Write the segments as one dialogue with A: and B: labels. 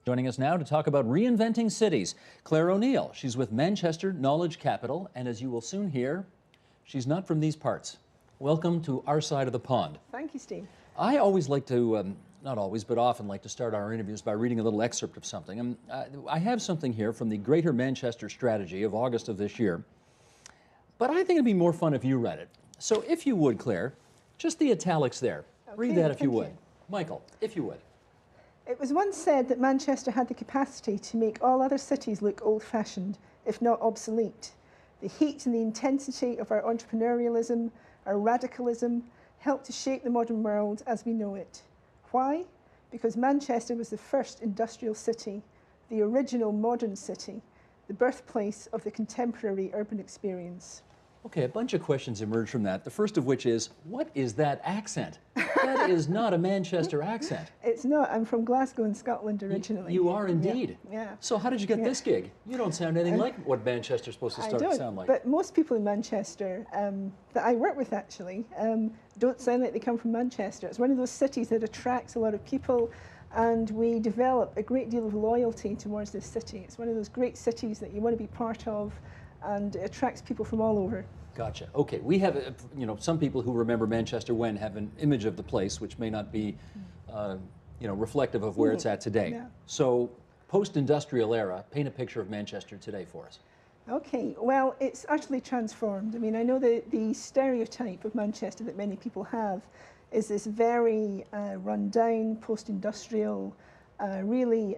A: Joining us now to talk about reinventing cities, Clare O'Neill. She's with Manchester Knowledge Capital, and as you will soon hear, she's not from these parts. Welcome to our side of the pond.
B: Thank you, Steve.
A: I always like to, not always, but often like to start our interviews by reading a little excerpt of something. And I have something here from the Greater Manchester Strategy of August of this year, but I think it'd be more fun if you read it. So if you would, Clare, just the italics there.
B: Okay,
A: read that if you
B: thank
A: would.
B: you.
A: Michael, if you would.
B: It was once said that Manchester had the capacity to make all other cities look old-fashioned, if not obsolete. The heat and the intensity of our entrepreneurialism, our radicalism, helped to shape the modern world as we know it. Why? Because Manchester was the first industrial city, the original modern city, the birthplace of the contemporary urban experience.
A: Okay, a bunch of questions emerge from that. The first of which is, what is that accent? That is not a Manchester accent.
B: It's not. I'm from Glasgow in Scotland originally.
A: You are indeed.
B: Yeah.
A: So how did you get this gig? You don't sound anything like what Manchester's supposed to start to sound like.
B: But most people in Manchester that I work with actually don't sound like they come from Manchester. It's one of those cities that attracts a lot of people, and we develop a great deal of loyalty towards this city. It's one of those great cities that you want to be part of, and it attracts people from all over.
A: Gotcha. Okay, we have, some people who remember Manchester when have an image of the place which may not be, reflective of where it's at today.
B: Yeah.
A: So, post-industrial era, paint a picture of Manchester today for us.
B: Okay, well, it's utterly transformed. I mean, I know the stereotype of Manchester that many people have is this very run-down, post-industrial, really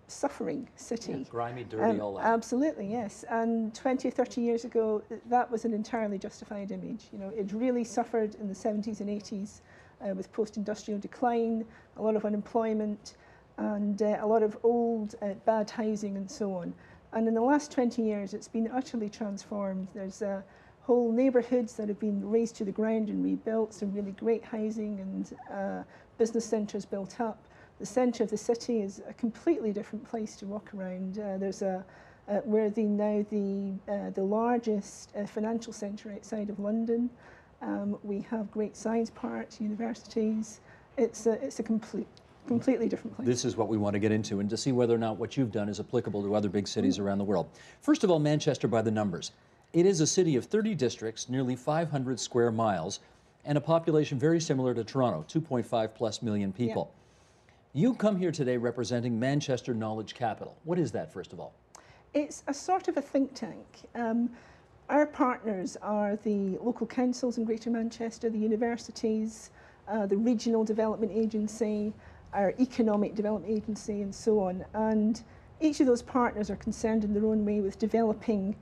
B: suffering city.
A: Yeah, grimy, dirty, all that.
B: Absolutely, yes. And 20 or 30 years ago, that was an entirely justified image. You know, it really suffered in the 70s and 80s with post-industrial decline, a lot of unemployment, and a lot of old, bad housing and so on. And in the last 20 years, it's been utterly transformed. There's whole neighbourhoods that have been razed to the ground and rebuilt, some really great housing and business centres built up. The centre of the city is a completely different place to walk around. We're now the largest financial centre outside of London. We have great science parks, universities. It's a completely different place.
A: This is what we want to get into and to see whether or not what you've done is applicable to other big cities around the world. First of all, Manchester by the numbers. It is a city of 30 districts, nearly 500 square miles, and a population very similar to Toronto, 2.5+ million people. Yeah. You come here today representing Manchester Knowledge Capital. What is that, first of all?
B: It's a sort of a think tank. Our partners are the local councils in Greater Manchester, the universities, the Regional Development Agency, our Economic Development Agency, and so on. And each of those partners are concerned in their own way with developing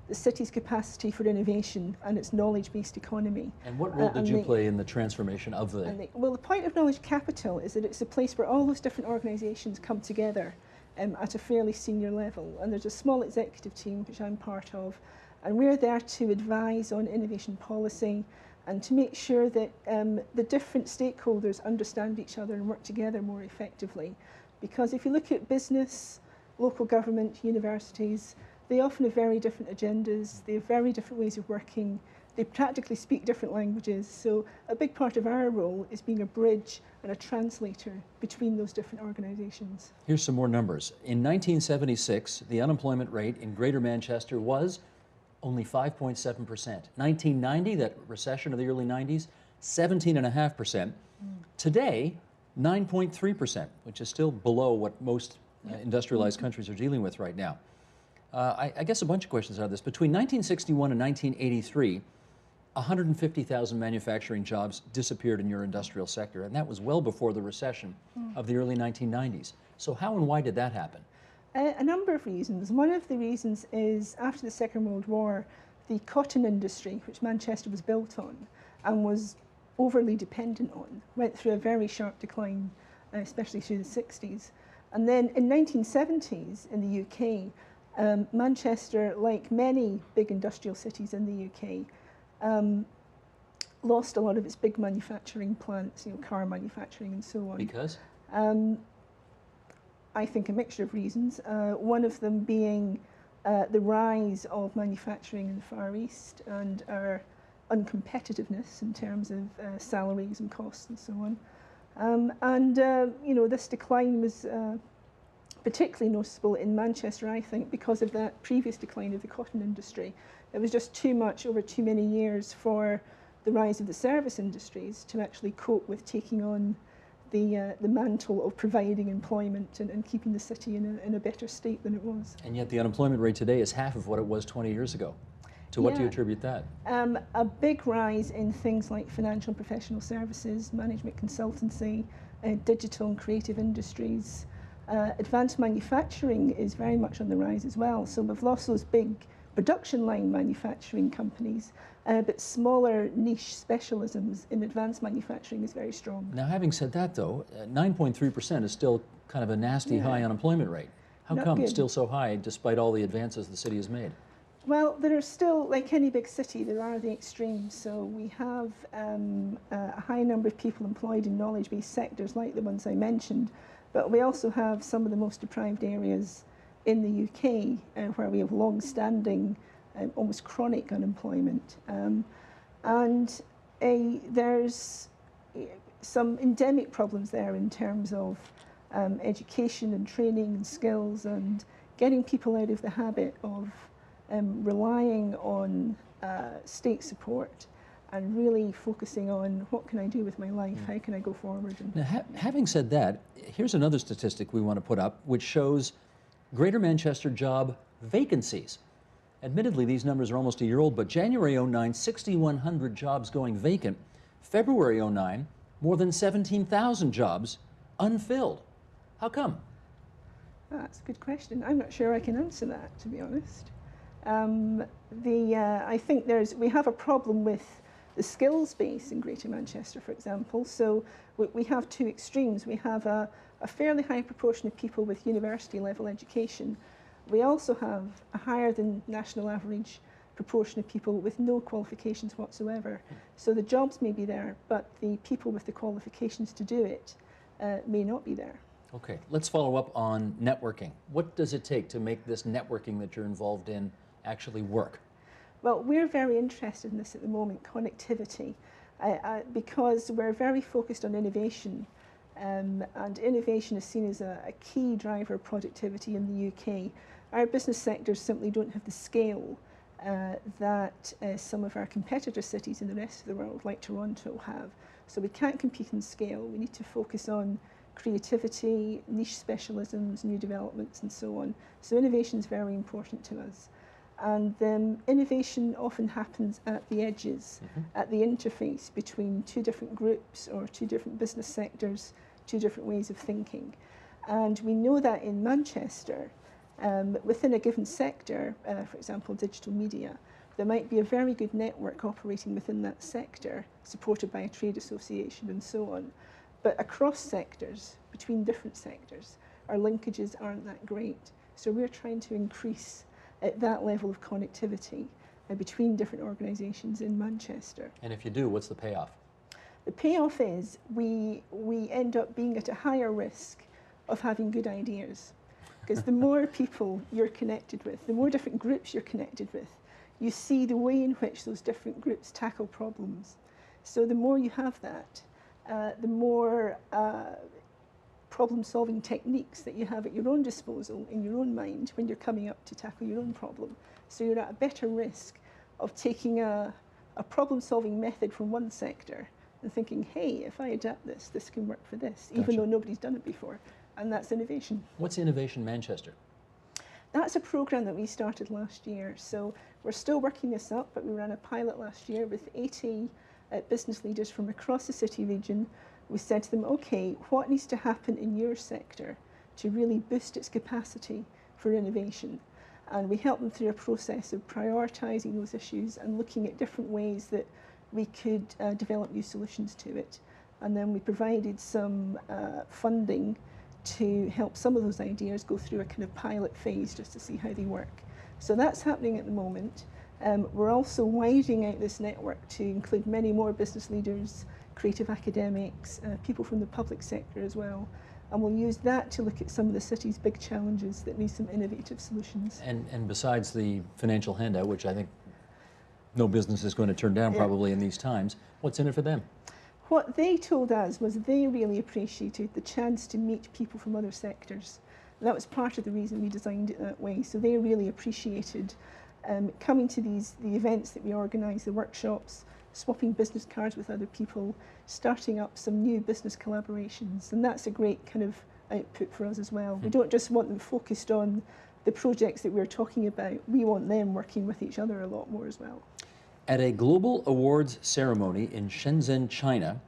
B: the city's capacity for innovation and its knowledge-based economy.
A: And what role did you play in the transformation of the...
B: Well, the point of Knowledge Capital is that it's a place where all those different organisations come together at a fairly senior level. And there's a small executive team, which I'm part of, and we're there to advise on innovation policy and to make sure that the different stakeholders understand each other and work together more effectively. Because if you look at business, local government, universities, they often have very different agendas, they have very different ways of working, they practically speak different languages, so a big part of our role is being a bridge and a translator between those different organisations.
A: Here's some more numbers. In 1976, the unemployment rate in Greater Manchester was only 5.7%. 1990, that recession of the early 90s, 17.5%. Today, 9.3%, which is still below what most industrialized countries are dealing with right now. I guess a bunch of questions are this. Between 1961 and 1983, 150,000 manufacturing jobs disappeared in your industrial sector, and that was well before the recession of the early 1990s. So how and why did that happen?
B: A number of reasons. One of the reasons is after the Second World War, the cotton industry, which Manchester was built on and was overly dependent on, went through a very sharp decline, especially through the 60s. And then in 1970s in the UK, Manchester, like many big industrial cities in the UK, lost a lot of its big manufacturing plants, car manufacturing and so on.
A: Because?
B: I think a mixture of reasons. One of them being the rise of manufacturing in the Far East and our uncompetitiveness in terms of salaries and costs and so on. This decline was particularly noticeable in Manchester, I think, because of that previous decline of the cotton industry. It was just too much over too many years for the rise of the service industries to actually cope with taking on the mantle of providing employment and keeping the city in a better state than it was.
A: And yet the unemployment rate today is half of what it was 20 years ago. To what do you attribute that?
B: A big rise in things like financial and professional services, management consultancy, digital and creative industries. Advanced manufacturing is very much on the rise as well. So we've lost those big production line manufacturing companies, but smaller niche specialisms in advanced manufacturing is very strong.
A: Now, having said that, though, 9.3% is still kind of a nasty high unemployment rate. How come it's still so high despite all the advances the city has made?
B: Well, there are still, like any big city, there are the extremes. So we have a high number of people employed in knowledge-based sectors like the ones I mentioned, but we also have some of the most deprived areas in the UK where we have long-standing, almost chronic unemployment. There's some endemic problems there in terms of education and training and skills and getting people out of the habit of relying on state support and really focusing on what can I do with my life, how can I go forward.
A: Now, having said that, here's another statistic we want to put up, which shows Greater Manchester job vacancies. Admittedly, these numbers are almost a year old, but January 09, 6,100 jobs going vacant. February 09, more than 17,000 jobs unfilled. How come?
B: That's a good question. I'm not sure I can answer that, to be honest. I think we have a problem with the skills base in Greater Manchester, for example. So we have two extremes. We have a fairly high proportion of people with university level education. We also have a higher than national average proportion of people with no qualifications whatsoever. So the jobs may be there, but the people with the qualifications to do it may not be there.
A: Okay, let's follow up on networking. What does it take to make this networking that you're involved in actually work?
B: Well, we're very interested in this at the moment, connectivity, because we're very focused on innovation, and innovation is seen as a key driver of productivity in the UK. Our business sectors simply don't have the scale that some of our competitor cities in the rest of the world, like Toronto, have. So we can't compete in scale. We need to focus on creativity, niche specialisms, new developments, and so on. So innovation is very important to us. And innovation often happens at the edges, at the interface between two different groups or two different business sectors, two different ways of thinking. And we know that in Manchester, within a given sector, for example, digital media, there might be a very good network operating within that sector, supported by a trade association and so on. But across sectors, between different sectors, our linkages aren't that great. So we're trying to increase that level of connectivity between different organisations in Manchester.
A: And if you do, what's the payoff?
B: The payoff is we end up being at a higher risk of having good ideas. Because the more people you're connected with, the more different groups you're connected with, you see the way in which those different groups tackle problems. So the more you have that, the more problem-solving techniques that you have at your own disposal, in your own mind, when you're coming up to tackle your own problem. So you're at a better risk of taking a problem-solving method from one sector and thinking, hey, if I adapt this, this can work for this, even though nobody's done it before. And that's innovation.
A: What's Innovation Manchester?
B: That's a programme that we started last year. So we're still working this up, but we ran a pilot last year with 80 business leaders from across the city region. We said to them, okay, what needs to happen in your sector to really boost its capacity for innovation? And we helped them through a process of prioritising those issues and looking at different ways that we could develop new solutions to it. And then we provided some funding to help some of those ideas go through a kind of pilot phase just to see how they work. So that's happening at the moment. We're also widening out this network to include many more business leaders, creative academics, people from the public sector as well. And we'll use that to look at some of the city's big challenges that need some innovative solutions.
A: And besides the financial handout, which I think no business is going to turn down probably in these times, what's in it for them?
B: What they told us was they really appreciated the chance to meet people from other sectors. And that was part of the reason we designed it that way. So they really appreciated coming to the events that we organise, the workshops, swapping business cards with other people, starting up some new business collaborations. And that's a great kind of output for us as well. We don't just want them focused on the projects that we're talking about, we want them working with each other a lot more as well.
A: At a global awards ceremony in Shenzhen, China,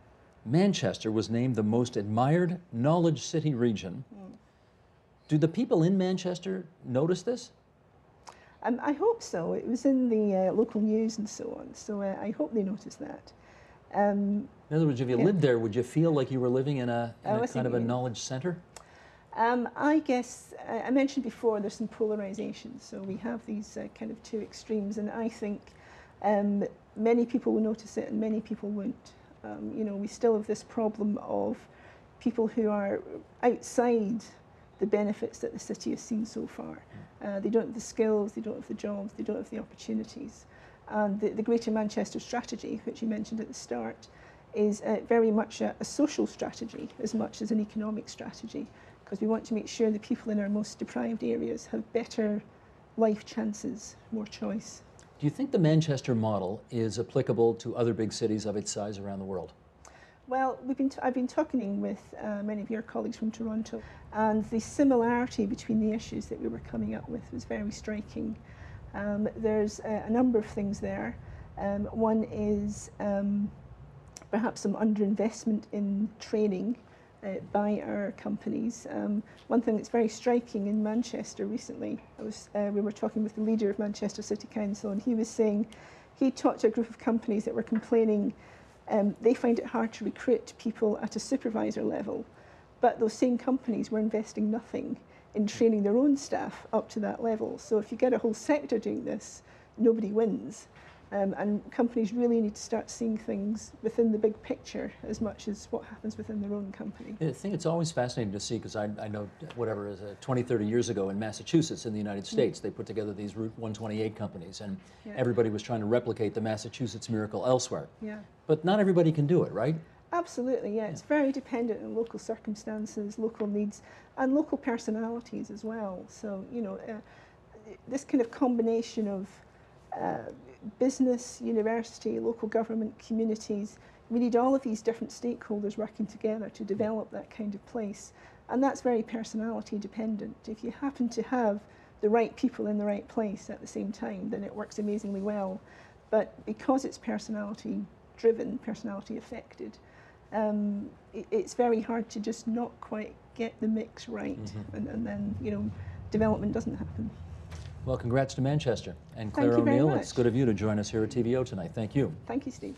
A: Manchester was named the most admired knowledge city region. Do the people in Manchester notice this?
B: I hope so. It was in the local news and so on, so I hope they notice that.
A: In other words, if you lived there, would you feel like you were living in a kind of a knowledge centre?
B: I guess, I mentioned before, there's some polarisation, so we have these kind of two extremes, and I think many people will notice it and many people won't. You know, we still have this problem of people who are outside the benefits that the city has seen so far. They don't have the skills, they don't have the jobs, they don't have the opportunities. And the Greater Manchester strategy, which you mentioned at the start, is very much a social strategy as much as an economic strategy, because we want to make sure the people in our most deprived areas have better life chances, more choice.
A: Do you think the Manchester model is applicable to other big cities of its size around the world?
B: Well, I've been talking with many of your colleagues from Toronto, and the similarity between the issues that we were coming up with was very striking. There's a number of things there. One is perhaps some underinvestment in training by our companies. One thing that's very striking in Manchester recently, we were talking with the leader of Manchester City Council, and he was saying he talked to a group of companies that were complaining they find it hard to recruit people at a supervisor level, but those same companies were investing nothing in training their own staff up to that level. So if you get a whole sector doing this, nobody wins. And companies really need to start seeing things within the big picture as much as what happens within their own company.
A: I think it's always fascinating to see, because I know, whatever, it is 20, 30 years ago in Massachusetts in the United States, they put together these Route 128 companies, and everybody was trying to replicate the Massachusetts miracle elsewhere. But not everybody can do it, right?
B: Absolutely, yeah. It's very dependent on local circumstances, local needs, and local personalities as well. So, you know, this kind of combination of business, university, local government, communities, we need all of these different stakeholders working together to develop that kind of place. And that's very personality dependent. If you happen to have the right people in the right place at the same time, then it works amazingly well. But because it's personality driven, personality affected, it's very hard to just not quite get the mix right, and then, you know, development doesn't happen.
A: Well, congrats to Manchester. And Clare
B: Thank you very
A: O'Neill,
B: much.
A: it's good of you to join us here at TVO tonight. Thank you.
B: Thank you, Steve.